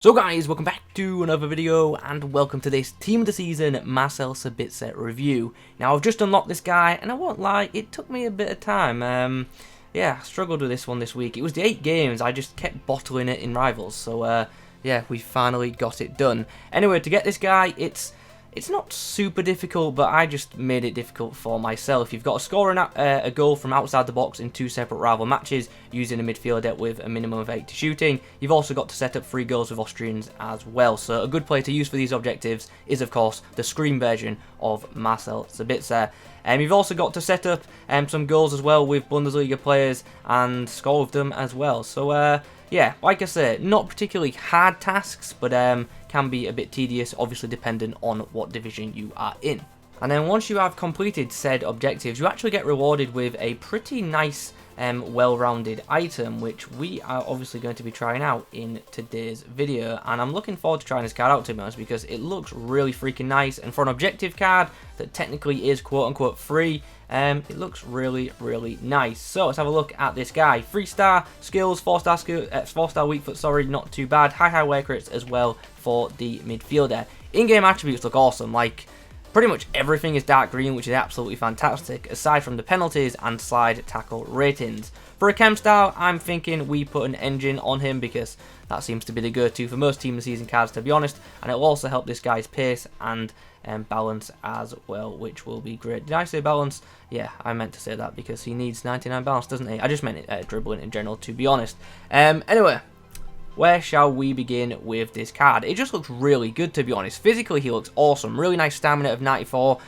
So guys, welcome back to another video and welcome to this Team of the Season Marcel Sabitzer review. Now I've just unlocked this guy and I won't lie, it took me a bit of time. Yeah, I struggled with this one this week. It was the 8 games, I just kept bottling it in Rivals, so yeah, we finally got it done. Anyway, to get this guy, it's not super difficult, but I just made it difficult for myself. You've got to score a goal from outside the box in 2 separate rival matches using a midfielder with a minimum of 80 shooting. You've also got to set up 3 goals with Austrians as well. So a good player to use for these objectives is, of course, the screen version of Marcel Sabitzer. You've also got to set up some goals as well with Bundesliga players and score with them as well. So yeah, like I say, not particularly hard tasks, but can be a bit tedious, obviously dependent on what division you are in. And then once you have completed said objectives, you actually get rewarded with a pretty nice well-rounded item, which we are obviously going to be trying out in today's video. And I'm looking forward to trying this card out, to be honest, because it looks really freaking nice. And for an objective card that technically is quote-unquote free, it looks really, really nice. So let's have a look at this guy. 3-star skills, 4-star weak foot, sorry, not too bad. High wear crits as well for the midfielder. In-game attributes look awesome, like pretty much everything is dark green, which is absolutely fantastic, aside from the penalties and slide tackle ratings. For a chem style, I'm thinking we put an engine on him because that seems to be the go-to for most Team of the Season cards, to be honest, and it'll also help this guy's pace and balance as well, which will be great. Did I say balance? Yeah, I meant to say that because he needs 99 balance, doesn't he? I just meant it, dribbling in general, to be honest. Anyway, where shall we begin with this card? It just looks really good, to be honest. Physically, he looks awesome. Really nice stamina of 94,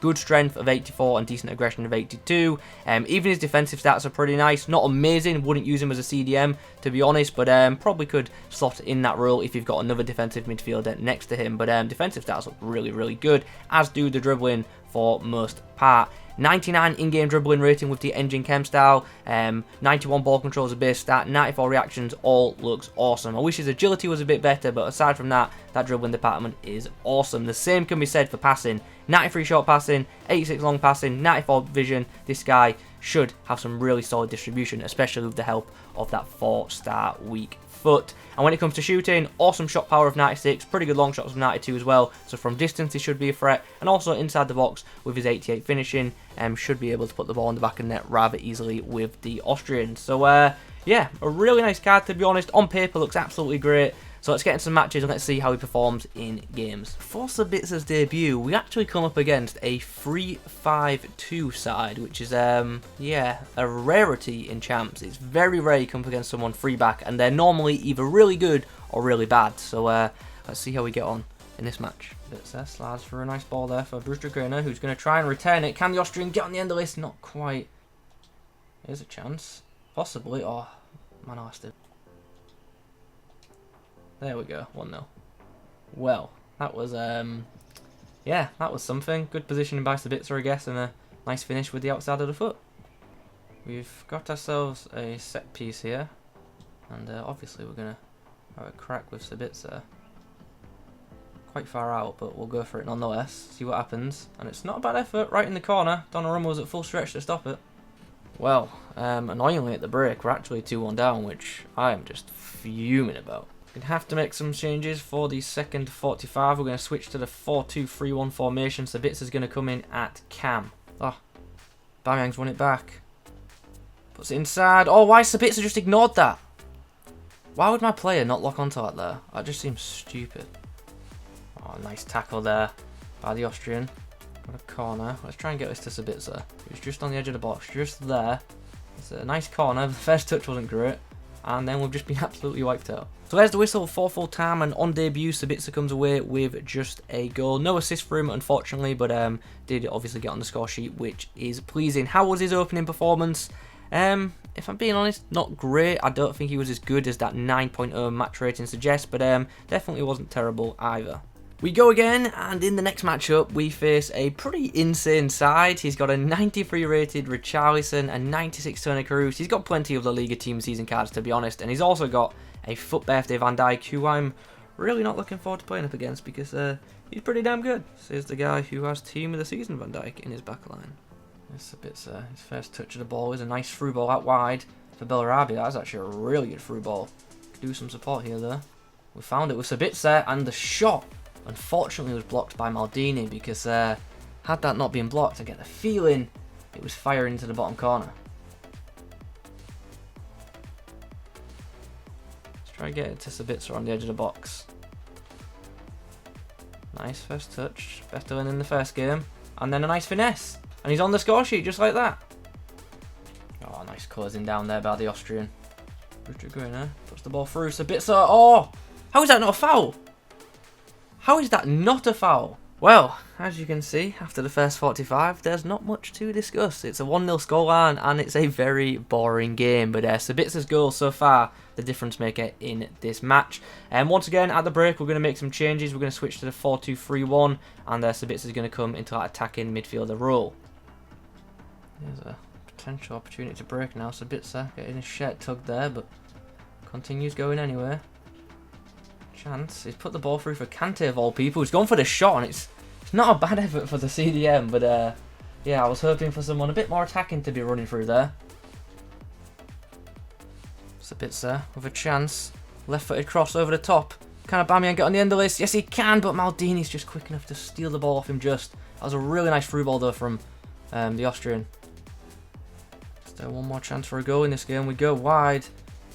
good strength of 84, and decent aggression of 82. Even his defensive stats are pretty nice. Not amazing. Wouldn't use him as a CDM, to be honest, but probably could slot in that role if you've got another defensive midfielder next to him. But defensive stats look really, really good, as do the dribbling for most part. 99 in-game dribbling rating with the engine chem style, 91 ball control as a base stat, 94 reactions, all looks awesome. I wish his agility was a bit better, but aside from that, that dribbling department is awesome. The same can be said for passing. 93 short passing, 86 long passing, 94 vision. This guy should have some really solid distribution, especially with the help of that 4-star weak foot. And when it comes to shooting, awesome shot power of 96, pretty good long shots of 92 as well, so from distance he should be a threat, and also inside the box with his 88 finishing, should be able to put the ball in the back of the net rather easily with the Austrians. So yeah, a really nice card, to be honest. On paper looks absolutely great. So let's get into some matches and let's see how he performs in games. For Sabitzer's debut, we actually come up against a 3-5-2 side, which is, yeah, a rarity in champs. It's very rare you come up against someone free back, and they're normally either really good or really bad. So let's see how we get on in this match. Sabitzer slides for a nice ball there for Werner, who's going to try and return it. Can the Austrian get on the end of this? Not quite. Here's a chance. Possibly. Oh, man, I it. There we go, 1-0. Well, that was, yeah, that was something. Good positioning by Sabitzer, I guess, and a nice finish with the outside of the foot. We've got ourselves a set piece here, and obviously we're going to have a crack with Sabitzer. Quite far out, but we'll go for it nonetheless, see what happens. And it's not a bad effort, right in the corner. Donnarumma was at full stretch to stop it. Well, annoyingly at the break, we're actually 2-1 down, which I am just fuming about. Gonna have to make some changes for the second 45. We're going to switch to the 4-2-3-1 formation. Sabitzer's going to come in at cam. Oh, Aubameyang's won it back. Puts it inside. Oh, why Sabitzer just ignored that? Why would my player not lock onto that there? That just seems stupid. Oh, nice tackle there by the Austrian. Got a corner. Let's try and get this to Sabitzer. He was just on the edge of the box, just there. It's a nice corner. The first touch wasn't great. And then we've just been absolutely wiped out. So there's the whistle for full time, and on debut, Sabitzer comes away with just a goal. No assist for him, unfortunately, but did obviously get on the score sheet, which is pleasing. How was his opening performance? If I'm being honest, not great. I don't think he was as good as that 9.0 match rating suggests, but definitely wasn't terrible either. We go again, and in the next matchup, we face a pretty insane side. He's got a 93 rated Richarlison, a 96 Toni Kroos. He's got plenty of La Liga Team Season cards, to be honest, and he's also got a foot birthday Van Dijk, who I'm really not looking forward to playing up against because he's pretty damn good. Says the guy who has Team of the Season Van Dijk in his backline. It's a bit, his first touch of the ball is a nice through ball out wide for Bellarabi. That's actually a really good through ball. Could do some support here, though. We found it with Sabitzer, and the shot, unfortunately, was blocked by Maldini because had that not been blocked, I get the feeling it was firing into the bottom corner. Let's try to get it to Sabitzer on the edge of the box. Nice first touch, better than in the first game. And then a nice finesse. And he's on the score sheet just like that. Oh, nice closing down there by the Austrian. Puts the ball through. Sabitzer. Oh! How is that not a foul? How is that not a foul? Well, as you can see, after the first 45, there's not much to discuss. It's a 1-0 scoreline, and it's a very boring game. But Sabitzer's goal so far, the difference maker in this match. And once again, at the break, we're going to make some changes. We're going to switch to the 4-2-3-1, and Sabitzer's going to come into that attacking midfielder role. There's a potential opportunity to break now. Sabitzer getting his shirt tugged there, but continues going anywhere. Chance. He's put the ball through for Kante of all people. He's gone for the shot, and it's not a bad effort for the CDM, but yeah, I was hoping for someone a bit more attacking to be running through there. Sabitzer with a chance. Left-footed cross over the top. Can Upamecano get on the end of this? Yes, he can, but Maldini's just quick enough to steal the ball off him just. That was a really nice through ball, though, from the Austrian. Is there one more chance for a goal in this game? We go wide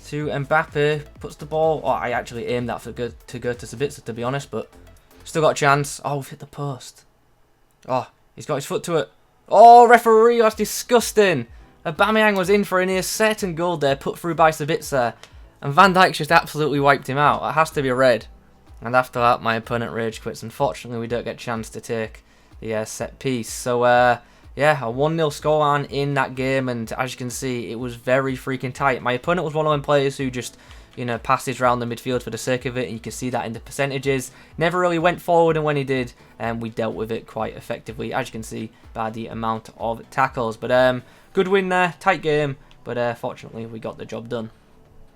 to Mbappe, puts the ball. Oh, I actually aimed that to go to Sabitzer, to be honest, but still got a chance. Oh, we've hit the post. Oh, he's got his foot to it. Oh, referee, that's disgusting. Upamecano was in for a near certain goal there, put through by Sabitzer, and Van Dijk's just absolutely wiped him out. That has to be a red. And after that, my opponent rage quits. Unfortunately, we don't get a chance to take the set piece. So, yeah, a 1-0 scoreline in that game, and as you can see, it was very freaking tight. My opponent was one of them players who just, you know, passes around the midfield for the sake of it, and you can see that in the percentages. Never really went forward, and when he did, we dealt with it quite effectively, as you can see by the amount of tackles. But good win there, tight game, but fortunately we got the job done.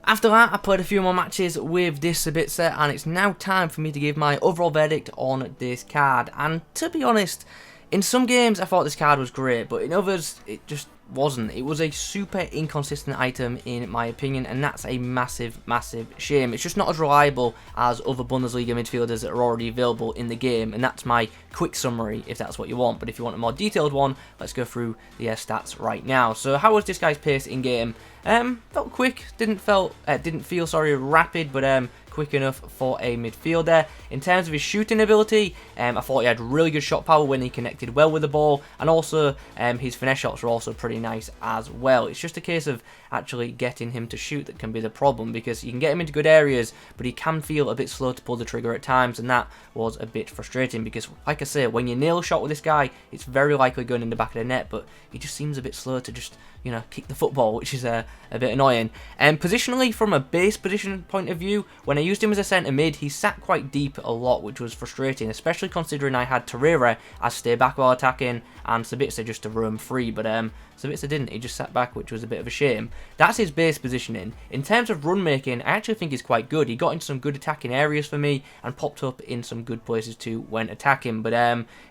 After that, I played a few more matches with this Sabitzer, and it's now time for me to give my overall verdict on this card. And to be honest, in some games I thought this card was great, but in others it just wasn't. It was a super inconsistent item in my opinion, and that's a massive, massive shame. It's just not as reliable as other Bundesliga midfielders that are already available in the game, and that's my quick summary if that's what you want. But if you want a more detailed one, let's go through the stats right now. So how was this guy's pace in game? Felt quick, didn't feel rapid, but quick enough for a midfielder. In terms of his shooting ability, I thought he had really good shot power when he connected well with the ball, and also his finesse shots were also pretty nice as well. It's just a case of actually getting him to shoot that can be the problem, because you can get him into good areas, but he can feel a bit slow to pull the trigger at times, and that was a bit frustrating because, like I say, when you nail a shot with this guy, it's very likely going in the back of the net, but he just seems a bit slow to just, you know, kick the football, which is a bit annoying. And positionally, from a base position point of view, when I used him as a centre mid, he sat quite deep a lot, which was frustrating, especially considering I had Torreira as stay back while attacking and Sabitzer just to roam free, but Sabitzer didn't. He just sat back, which was a bit of a shame. That's his base positioning. In terms of run making, I actually think he's quite good. He got into some good attacking areas for me and popped up in some good places too when attacking, but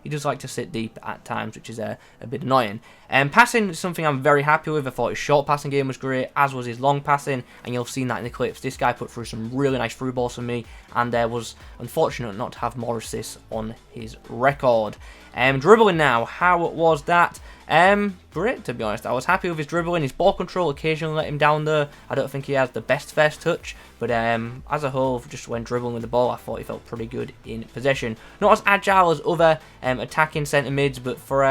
he does like to sit deep at times, which is a bit annoying. Passing is something I'm very happy with. I thought his short passing game was great, as was his long passing, and you'll have seen that in the clips. This guy put through some really nice through balls for me, and was unfortunate not to have more assists on his record. Dribbling now, how was that? Great, to be honest. I was happy with his dribbling. His ball control occasionally let him down there. I don't think he has the best first touch, but as a whole, just when dribbling with the ball, I thought he felt pretty good in possession. Not as agile as other attacking centre mids, but for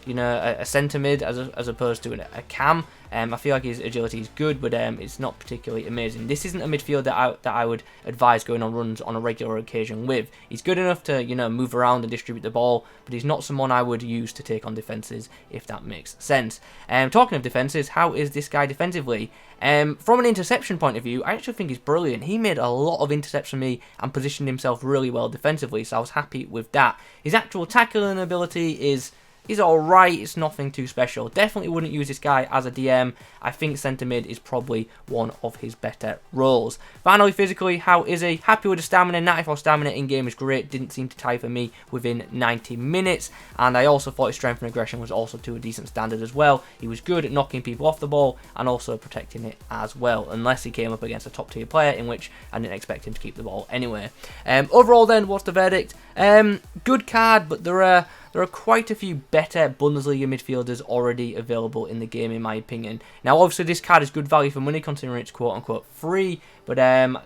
you know, a centre mid as opposed to a cam, I feel like his agility is good, but it's not particularly amazing. This isn't a midfield that I would advise going on runs on a regular occasion with. He's good enough to, you know, move around and distribute the ball, but he's not someone I would use to take on defences, if that makes sense. Talking of defences, how is this guy defensively? From an interception point of view, I actually think he's brilliant. He made a lot of intercepts for me and positioned himself really well defensively, so I was happy with that. His actual tackling ability is He's alright, it's nothing too special. Definitely wouldn't use this guy as a DM. I think centre mid is probably one of his better roles. Finally, physically, how is he? Happy with the stamina. 94 stamina in game is great. Didn't seem to tire for me within 90 minutes. And I also thought his strength and aggression was also to a decent standard as well. He was good at knocking people off the ball and also protecting it as well. Unless he came up against a top tier player, in which I didn't expect him to keep the ball anyway. Overall then, what's the verdict? Good card, but there are quite a few better Bundesliga midfielders already available in the game, in my opinion. Now, obviously, this card is good value for money, considering it's quote-unquote free, but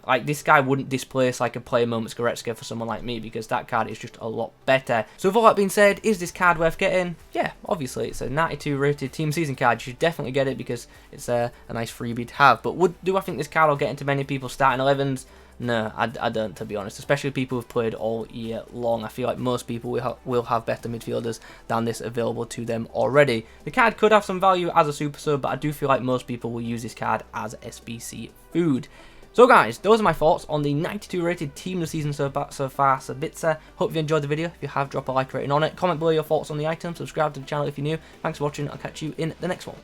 like this guy wouldn't displace like a player moments Goretzka for someone like me, because that card is just a lot better. So with all that being said, is this card worth getting? Yeah, obviously, it's a 92 rated team season card. You should definitely get it because it's a nice freebie to have. But do I think this card will get into many people's starting 11s? No, I don't, to be honest. Especially people who've played all year long. I feel like most people will have better midfielders than this available to them already. The card could have some value as a super sub, but I do feel like most people will use this card as SBC food. So guys, those are my thoughts on the 92 rated team of the season so far, Sabitzer. Hope you enjoyed the video. If you have, drop a like rating on it. Comment below your thoughts on the item. Subscribe to the channel if you're new. Thanks for watching. I'll catch you in the next one.